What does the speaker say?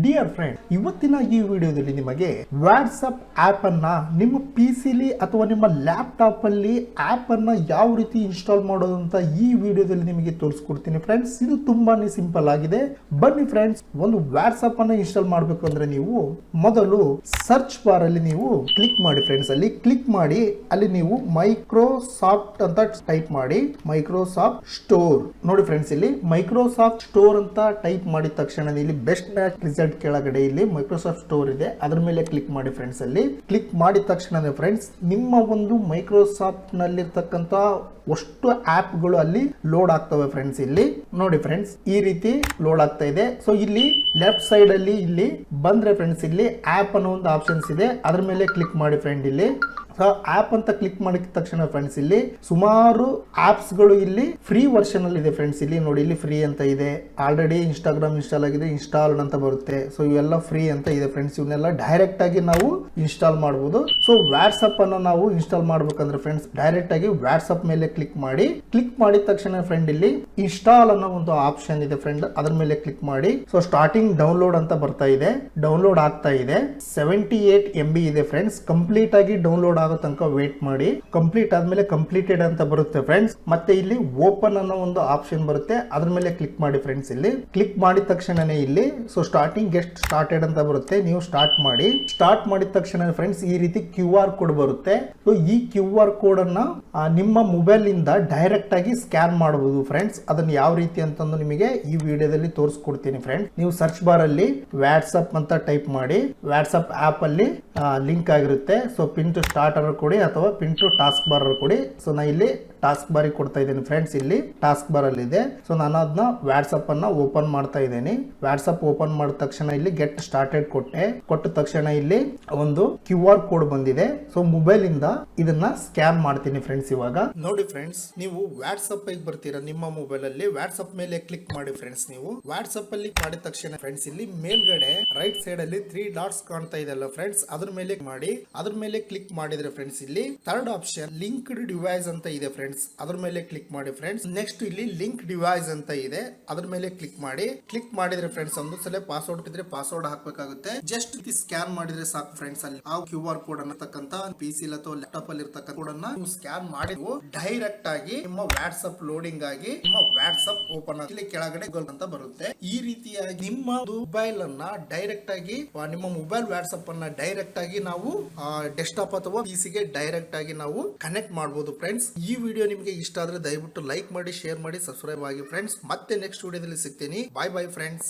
Dear friend, ಇವತ್ತಿನ ಈ ವಿಡಿಯೋದಲ್ಲಿ ನಿಮಗೆ ವಾಟ್ಸ್ಆಪ್ ಆಪ್ ಅನ್ನ ನಿಮ್ಮ ಪಿಸಿಲಿ ಅಥವಾ ನಿಮ್ಮ ಲ್ಯಾಪ್ಟಾಪ್ ಅಲ್ಲಿ ಆಪ್ ಅನ್ನ ಯಾವ ರೀತಿ ಇನ್ಸ್ಟಾಲ್ ಮಾಡೋದು ಅಂತ ಈ ವಿಡಿಯೋದಲ್ಲಿ ನಿಮಗೆ ತೋರಿಸ್ಕೊಡ್ತೀನಿ ಫ್ರೆಂಡ್ಸ್. ಇದು ತುಂಬಾನೇ ಸಿಂಪಲ್ ಆಗಿದೆ. ಬನ್ನಿ ಫ್ರೆಂಡ್ಸ್, ಒಂದು ವಾಟ್ಸ್ಆಪ್ ಅನ್ನ ಇನ್ಸ್ಟಾಲ್ ಮಾಡಬೇಕು ಅಂದ್ರೆ ನೀವು ಮೊದಲು ಸರ್ಚ್ ಬಾರ್ ಅಲ್ಲಿ ನೀವು ಕ್ಲಿಕ್ ಮಾಡಿ ಫ್ರೆಂಡ್ಸ್. ಅಲ್ಲಿ ಕ್ಲಿಕ್ ಮಾಡಿ ಅಲ್ಲಿ ನೀವು ಮೈಕ್ರೋಸಾಫ್ಟ್ ಅಂತ ಟೈಪ್ ಮಾಡಿ, ಮೈಕ್ರೋಸಾಫ್ಟ್ ಸ್ಟೋರ್ ನೋಡಿ ಫ್ರೆಂಡ್ಸ್. ಇಲ್ಲಿ ಮೈಕ್ರೋಸಾಫ್ಟ್ ಸ್ಟೋರ್ ಅಂತ ಟೈಪ್ ಮಾಡಿದ ತಕ್ಷಣ ಇಲ್ಲಿ ಬೆಸ್ಟ್ ಮ್ಯಾಚ್ ರಿಸಲ್ಟ್ ಕೆಳಗಡೆ ಇಲ್ಲಿ ಮೈಕ್ರೋಸಾಫ್ಟ್ ಸ್ಟೋರ್ ಇದೆ, ಅದ್ರ ಮೇಲೆ ಕ್ಲಿಕ್ ಮಾಡಿ ಫ್ರೆಂಡ್ಸ್. ಅಲ್ಲಿ ಕ್ಲಿಕ್ ಮಾಡಿದ ತಕ್ಷಣ ಫ್ರೆಂಡ್ಸ್ ನಿಮ್ಮ ಒಂದು ಮೈಕ್ರೋಸಾಫ್ಟ್ ನಲ್ಲಿರ್ತಕ್ಕಂತ ಅಷ್ಟು ಆಪ್ ಗಳು ಅಲ್ಲಿ ಲೋಡ್ ಆಗ್ತವೆ ಫ್ರೆಂಡ್ಸ್. ಇಲ್ಲಿ ನೋಡಿ ಫ್ರೆಂಡ್ಸ್, ಈ ರೀತಿ ಲೋಡ್ ಆಗ್ತಾ ಇದೆ. ಸೊ ಇಲ್ಲಿ ಲೆಫ್ಟ್ ಸೈಡ್ ಅಲ್ಲಿ ಇಲ್ಲಿ ಬಂದ್ರೆ ಫ್ರೆಂಡ್ಸ್ ಇಲ್ಲಿ ಆಪ್ ಅನ್ನೋ ಒಂದು ಆಪ್ಷನ್ಸ್ ಇದೆ, ಅದ್ರ ಮೇಲೆ ಕ್ಲಿಕ್ ಮಾಡಿ ಫ್ರೆಂಡ್. ಇಲ್ಲಿ ಆಪ್ ಅಂತ ಕ್ಲಿಕ್ ಮಾಡಿದ ತಕ್ಷಣ ಫ್ರೆಂಡ್ಸ್ ಇಲ್ಲಿ ಸುಮಾರು ಆಪ್ಸ್ ಗಳು ಇಲ್ಲಿ ಫ್ರೀ ವರ್ಷನ್ ಅಲ್ಲಿ ಇದೆ ಫ್ರೆಂಡ್ಸ್. ಇಲ್ಲಿ ನೋಡಿ, ಇಲ್ಲಿ ಫ್ರೀ ಅಂತ ಇದೆ. ಆಲ್ರೆಡಿ ಇನ್ಸ್ಟಾಗ್ರಾಮ್ ಇನ್ಸ್ಟಾಲ್ ಆಗಿದೆ, ಇನ್ಸ್ಟಾಲ್ಡ್ ಅಂತ ಬರುತ್ತೆ. ಸೊ ಇವೆಲ್ಲ ಫ್ರೀ ಅಂತ ಇದೆ ಫ್ರೆಂಡ್ಸ್. ಇವನ್ನೆಲ್ಲ ಡೈರೆಕ್ಟ್ ಆಗಿ ನಾವು ಇನ್ಸ್ಟಾಲ್ ಮಾಡಬಹುದು. ಸೊ ವಾಟ್ಸ್ಆಪ್ ಅನ್ನ ನಾವು ಇನ್ಸ್ಟಾಲ್ ಮಾಡ್ಬೇಕಂದ್ರೆ ಫ್ರೆಂಡ್ಸ್ ಡೈರೆಕ್ಟ್ ಆಗಿ ವಾಟ್ಸ್ಆಪ್ ಮೇಲೆ ಕ್ಲಿಕ್ ಮಾಡಿ. ಕ್ಲಿಕ್ ಮಾಡಿದ ತಕ್ಷಣ ಫ್ರೆಂಡ್ ಇಲ್ಲಿ ಇನ್ಸ್ಟಾಲ್ ಅನ್ನೋ ಒಂದು ಆಪ್ಷನ್ ಇದೆ ಫ್ರೆಂಡ್, ಅದ್ರ ಮೇಲೆ ಕ್ಲಿಕ್ ಮಾಡಿ. ಸೊ ಸ್ಟಾರ್ಟಿಂಗ್ ಡೌನ್ಲೋಡ್ ಅಂತ ಬರ್ತಾ ಇದೆ, ಡೌನ್ಲೋಡ್ ಆಗ್ತಾ ಇದೆ. 78 MB ಇದೆ ಫ್ರೆಂಡ್ಸ್. ಕಂಪ್ಲೀಟ್ ಆಗಿ ಡೌನ್ಲೋಡ್ ಆಗೋ ತನಕ ವೇಟ್ ಮಾಡಿ. ಕಂಪ್ಲೀಟ್ ಆದ್ಮೇಲೆ ಕಂಪ್ಲೀಟೆಡ್ ಅಂತ ಬರುತ್ತೆ ಫ್ರೆಂಡ್ಸ್. ಮತ್ತೆ ಇಲ್ಲಿ ಓಪನ್ ಅನ್ನೋ ಒಂದು ಆಪ್ಷನ್ ಬರುತ್ತೆ, ಅದ್ರ ಮೇಲೆ ಕ್ಲಿಕ್ ಮಾಡಿ ಫ್ರೆಂಡ್ಸ್. ಇಲ್ಲಿ ಕ್ಲಿಕ್ ಮಾಡಿದ ತಕ್ಷಣನೇ ಇಲ್ಲಿ ಸೊ ಸ್ಟಾರ್ಟಿಂಗ್ ಗೆಸ್ಟ್ ಸ್ಟಾರ್ಟೆಡ್ ಅಂತ ಬರುತ್ತೆ, ನೀವು ಸ್ಟಾರ್ಟ್ ಮಾಡಿ. ಸ್ಟಾರ್ಟ್ ಮಾಡಿದ ತಕ್ಷಣ ಫ್ರೆಂಡ್ಸ್ ಈ ರೀತಿ QR ಕೋಡ್ ಬರುತ್ತೆ. ಸೊ ಈ QR ಕೋಡ್ ಅನ್ನ ನಿಮ್ಮ ಮೊಬೈಲ್ ಇಂದ ಡೈರೆಕ್ಟ್ ಆಗಿ ಸ್ಕ್ಯಾನ್ ಮಾಡಬಹುದು ಫ್ರೆಂಡ್ಸ್. ಅದನ್ನ ಯಾವ ರೀತಿ ಅಂತಂದು ನಿಮಗೆ ಈ ವಿಡಿಯೋದಲ್ಲಿ ತೋರಿಸ್ಕೊಡ್ತೀನಿ ಫ್ರೆಂಡ್ಸ್. ನೀವು ಸರ್ಚ್ ಬಾರ್ ಅಲ್ಲಿ ವಾಟ್ಸ್ಆಪ್ ಅಂತ ಟೈಪ್ ಮಾಡಿ, ವಾಟ್ಸ್ಆಪ್ ಆಪ್ ಅಲ್ಲಿ ಲಿಂಕ್ ಆಗಿರುತ್ತೆ. ಸೊ ಪಿನ್ ಟು ಸ್ಟಾರ್ಟರ್ ಕೊಡಿ ಅಥವಾ ಪಿನ್ ಟು ಟಾಸ್ಕ್ ಬಾರ್ ಕೊಡಿ. ಸೊ ನಾ ಇಲ್ಲಿ ಟಾಸ್ಕ್ ಬಾರ್ ಕೊಡ್ತಾ ಇದ್ದೀನಿ ಫ್ರೆಂಡ್ಸ್. ಇಲ್ಲಿ ಟಾಸ್ಕ್ ಬಾರ್ ಅಲ್ಲಿ ಇದೆ. ಸೊ ನಾನು ಅದನ್ನ ವಾಟ್ಸ್ಆಪ್ ಅನ್ನ ಓಪನ್ ಮಾಡ್ತಾ ಇದ್ದೀನಿ. ವಾಟ್ಸ್ಆಪ್ ಓಪನ್ ಮಾಡಿದ ತಕ್ಷಣ ಇಲ್ಲಿ ಗೆಟ್ ಸ್ಟಾರ್ಟೆಡ್ ಕೊಟ್ಟ ತಕ್ಷಣ ಇಲ್ಲಿ ಒಂದು QR ಕೋಡ್ ಬಂದಿದೆ. ಸೊ ಮೊಬೈಲ್ ಇಂದ ಇದನ್ನ ಸ್ಕ್ಯಾನ್ ಮಾಡ್ತೀನಿ ಫ್ರೆಂಡ್ಸ್. ಇವಾಗ ನೋಡಿ ಫ್ರೆಂಡ್ಸ್, ನೀವು ವಾಟ್ಸ್ಆಪ್ ಗೆ ಬರ್ತೀರಾ ನಿಮ್ಮ ಮೊಬೈಲ್ ಅಲ್ಲಿ. ವಾಟ್ಸ್ಆಪ್ ಮೇಲೆ ಕ್ಲಿಕ್ ಮಾಡಿ ಫ್ರೆಂಡ್ಸ್. ನೀವು ವಾಟ್ಸ್ಆಪ್ ಅಲ್ಲಿ ಮಾಡಿದ ತಕ್ಷಣ ಫ್ರೆಂಡ್ಸ್ ಇಲ್ಲಿ ಮೇಲ್ಗಡೆ ರೈಟ್ ಸೈಡ್ ಅಲ್ಲಿ 3 ಡಾಟ್ಸ್ ಕಾಣ್ತಾ ಇದೆಲ್ಲ ಫ್ರೆಂಡ್ಸ್, ಅದ್ರ ಮೇಲೆ ಮಾಡಿ. ಅದ್ರ ಮೇಲೆ ಕ್ಲಿಕ್ ಮಾಡಿದ್ರೆ ಫ್ರೆಂಡ್ಸ್ ಇಲ್ಲಿ ಥರ್ಡ್ ಆಪ್ಷನ್ ಲಿಂಕ್ಡ್ ಡಿವೈಸ್ ಅಂತ ಇದೆ ಫ್ರೆಂಡ್ಸ್, ಅದ್ರ ಮೇಲೆ ಕ್ಲಿಕ್ ಮಾಡಿ ಫ್ರೆಂಡ್ಸ್. ನೆಕ್ಸ್ಟ್ ಇಲ್ಲಿ ಲಿಂಕ್ ಡಿವೈಸ್ ಅಂತ ಇದೆ, ಅದ್ರ ಮೇಲೆ ಕ್ಲಿಕ್ ಮಾಡಿ. ಕ್ಲಿಕ್ ಮಾಡಿದ್ರೆ ಫ್ರೆಂಡ್ಸ್ ಒಂದು ಸಲ ಪಾಸ್ವರ್ಡ್ ಇದ್ರೆ ಪಾಸ್ವರ್ಡ್ ಹಾಕಬೇಕಾಗುತ್ತೆ. ಜಸ್ಟ್ ಸ್ಕ್ಯಾನ್ ಮಾಡಿದ್ರೆ ಸಾಕು ಫ್ರೆಂಡ್ಸ್. ಅಲ್ಲಿ ಆ QR ಕೋಡ್ ಅನ್ನತಕ್ಕಂತ PC ಅಥವಾ ಲ್ಯಾಪ್ಟಾಪ್ ಅಲ್ಲಿ ಇರತಕ್ಕಂತ ಕೋಡ್ ಅನ್ನ ನೀವು ಸ್ಕ್ಯಾನ್ ಮಾಡಿ ಡೈರೆಕ್ಟ್ ಆಗಿ ನಿಮ್ಮ ವಾಟ್ಸ್ಆಪ್ ಲೋಡಿಂಗ್ ಆಗಿ ನಿಮ್ಮ ವಾಟ್ಸ್ಆಪ್ ಓಪನ್ ಆಗಿ ಕೆಳಗಡೆ ಗೂಗಲ್ ಅಂತ ಬರುತ್ತೆ. ಈ ರೀತಿಯಾಗಿ ನಿಮ್ಮ ಮೊಬೈಲ್ ಅನ್ನ ಡೈರೆಕ್ಟ್ ಆಗಿ ನಿಮ್ಮ ಮೊಬೈಲ್ ವಾಟ್ಸ್ಆಪ್ ಅನ್ನ ಡೈರೆಕ್ಟ್ ಆಗಿ ನಾವು ಡೆಸ್ಕ್ಟಾಪ್ ಅಥವಾ PC ಗೆ ಡೈರೆಕ್ಟ್ ಆಗಿ ನಾವು ಕನೆಕ್ಟ್ ಮಾಡಬಹುದು ಫ್ರೆಂಡ್ಸ್. ಈ ವಿಡಿಯೋ ನಿಮಗೆ ಇಷ್ಟ ಆದ್ರೆ ದಯವಿಟ್ಟು ಲೈಕ್ ಮಾಡಿ, ಶೇರ್ ಮಾಡಿ, ಸಬ್ಸ್ಕ್ರೈಬ್ ಆಗಿ ಫ್ರೆಂಡ್ಸ್. ಮತ್ತೆ ನೆಕ್ಸ್ಟ್ ವಿಡಿಯೋದಲ್ಲಿ ಸಿಗ್ತೀನಿ. ಬಾಯ್ ಬಾಯ್ ಫ್ರೆಂಡ್ಸ್.